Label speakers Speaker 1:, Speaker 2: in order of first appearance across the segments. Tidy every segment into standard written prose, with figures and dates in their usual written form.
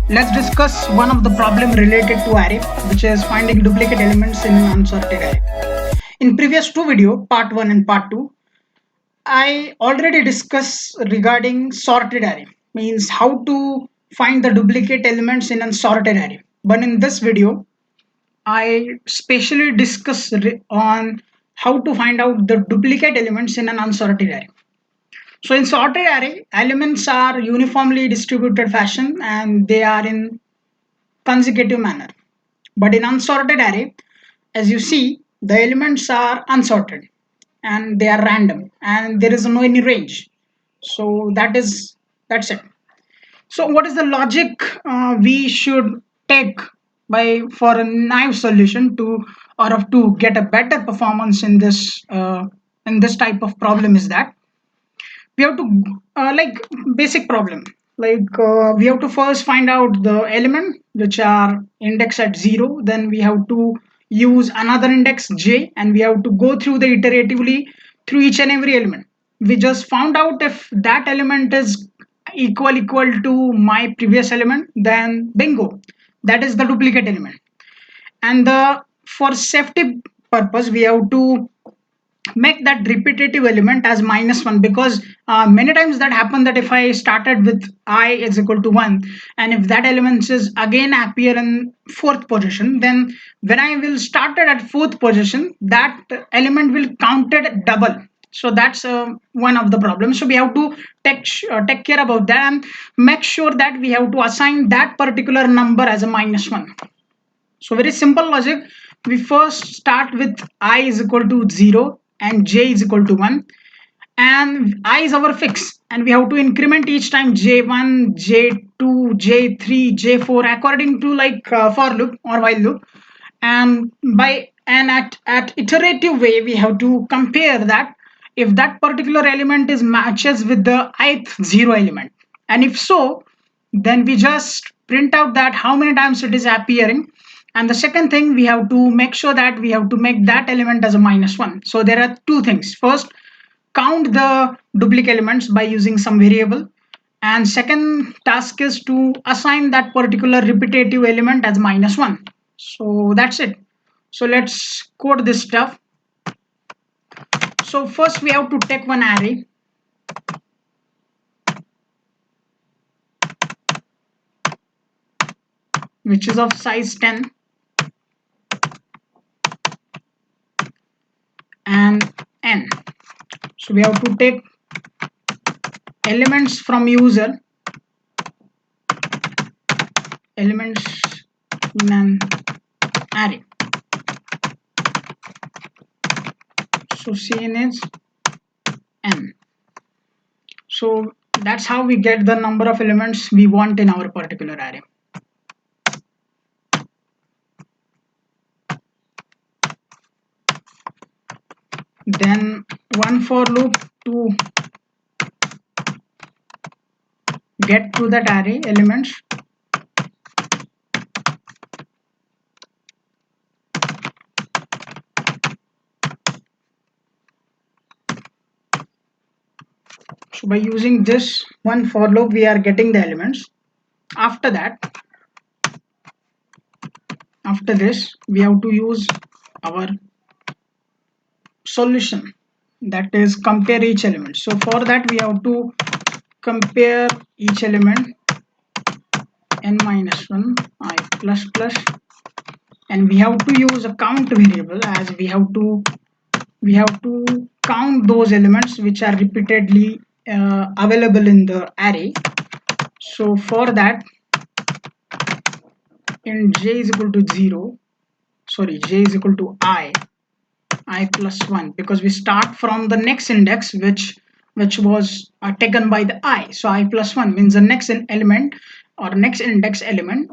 Speaker 1: Let's discuss one of the problem related to array, which is finding duplicate elements in an unsorted array. In previous two video, part 1 and part 2, I already discussed regarding sorted array, means how to find the duplicate elements in an sorted array. But in this video, I specially discuss on how to find out the duplicate elements in an unsorted array. So in sorted array, elements are uniformly distributed fashion and they are in consecutive manner. But in unsorted array, as you see, the elements are unsorted and they are random and there is no any range. So that's it. So what is the logic we should take by for a naive solution to get a better performance in this type of problem is that we have to like basic problem we have to first find out the element which are index at 0, then we have to use another index j and we have to go through the iteratively through each and every element. We just found out if that element is equal to my previous element, then bingo, that is the duplicate element. And the for safety purpose we have to make that repetitive element as -1, because many times that happen that if I started with I is equal to 1 and if that element is again appear in fourth position, then when I will start it at fourth position, that element will counted double. So that's one of the problems. So we have to take care about that and make sure that we have to assign that particular number as a -1. So very simple logic. We first start with I is equal to 0 and j is equal to 1, and I is our fix and we have to increment each time j1, j2, j3, j4 according to for loop or while loop. And at iterative way we have to compare that if that particular element is matches with the ith 0 element, and if so, then we just print out that how many times it is appearing. And the second thing, we have to make sure that we have to make that element as a -1. So there are two things. First, count the duplicate elements by using some variable, and second task is to assign that particular repetitive element as -1. So that's it. So let's code this stuff. So first we have to take one array which is of size 10 and n. So we have to take elements from user, elements in an array. So Cn is n. So that's how we get the number of elements we want in our particular array. Then one for loop to get to that array elements. So by using this one for loop we are getting the elements. After this we have to use our solution, that is compare each element. So for that we have to compare each element n-1 I plus plus, and we have to use a count variable as we have to count those elements which are repeatedly available in the array. So for that, in j is equal to 0, sorry, j is equal to I plus 1, because we start from the next index which was taken by the I. So I plus 1 means the next element or next index element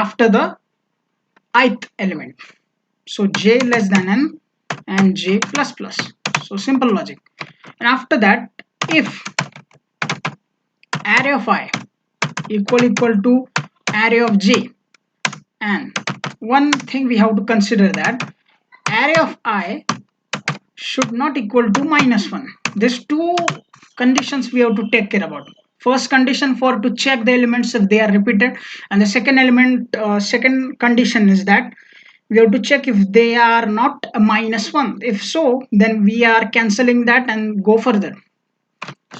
Speaker 1: after the ith element. So j less than n and j plus plus. So simple logic. And after that, if array of I equal to array of j, and one thing we have to consider that array of I should not equal to -1. These two conditions we have to take care about. first condition for to check the elements if they are repeated, and the second element second condition is that we have to check if they are not a -1. If so, then we are cancelling that and go further.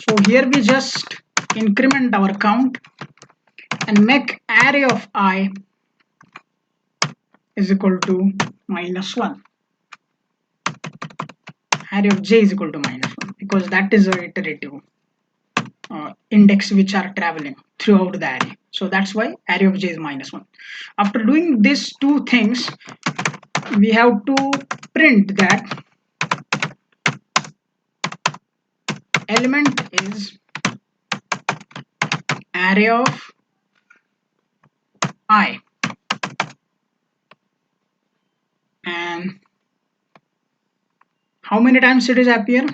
Speaker 1: So here we just increment our count and make array of I is equal to -1. Array of j is equal to -1 because that is a iterative index which are traveling throughout the array. So that's why array of j is -1. After doing these two things, we have to print that element is array of I, and how many times it is appear?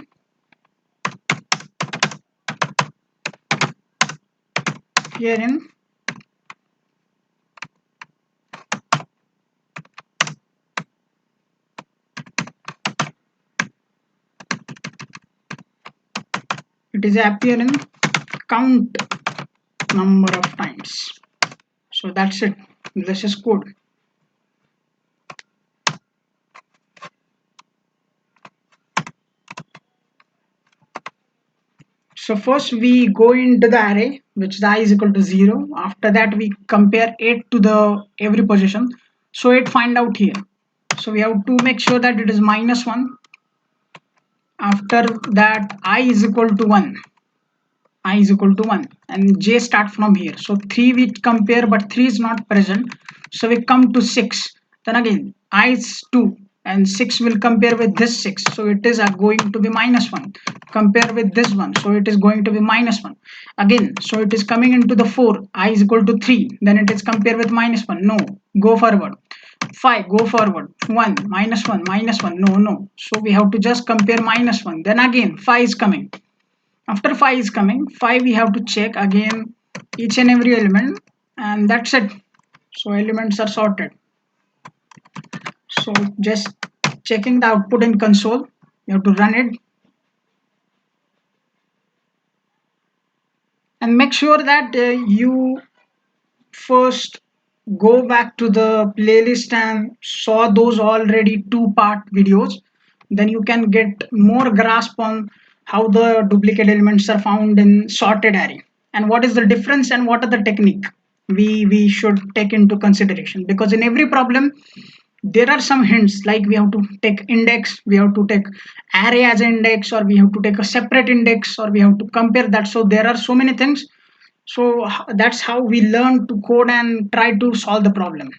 Speaker 1: Here in it is appear in count number of times. So that's it. This is code. So first we go into the array which the I is equal to 0. After that we compare 8 to the every position. So it find out here. So we have to make sure that it is -1. After that I is equal to 1. I is equal to 1 and j start from here. So 3 we compare but 3 is not present. So we come to 6. Then again I is 2 and 6 will compare with this 6. So it is going to be -1. Compare with this one. So it is going to be -1. Again, so it is coming into the 4. I is equal to 3. Then it is compare with -1. No. Go forward. 5. Go forward. 1. -1. -1. No, no. So we have to just compare -1. Then again 5 is coming. After 5 is coming, 5 we have to check again each and every element, and that's it. So elements are sorted. So just checking the output in console, you have to run it and make sure that you first go back to the playlist and saw those already two-part videos. Then you can get more grasp on how the duplicate elements are found in sorted array and what is the difference and what are the technique we should take into consideration, because in every problem there are some hints like we have to take index, we have to take array as an index, or we have to take a separate index, or we have to compare that. So there are so many things. So that's how we learn to code and try to solve the problem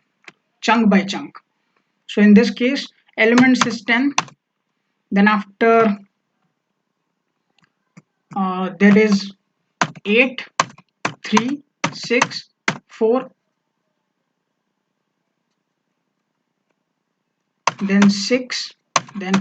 Speaker 1: chunk by chunk. So in this case elements is 10. Then after there is 8, 3, 6, 4, then 6, then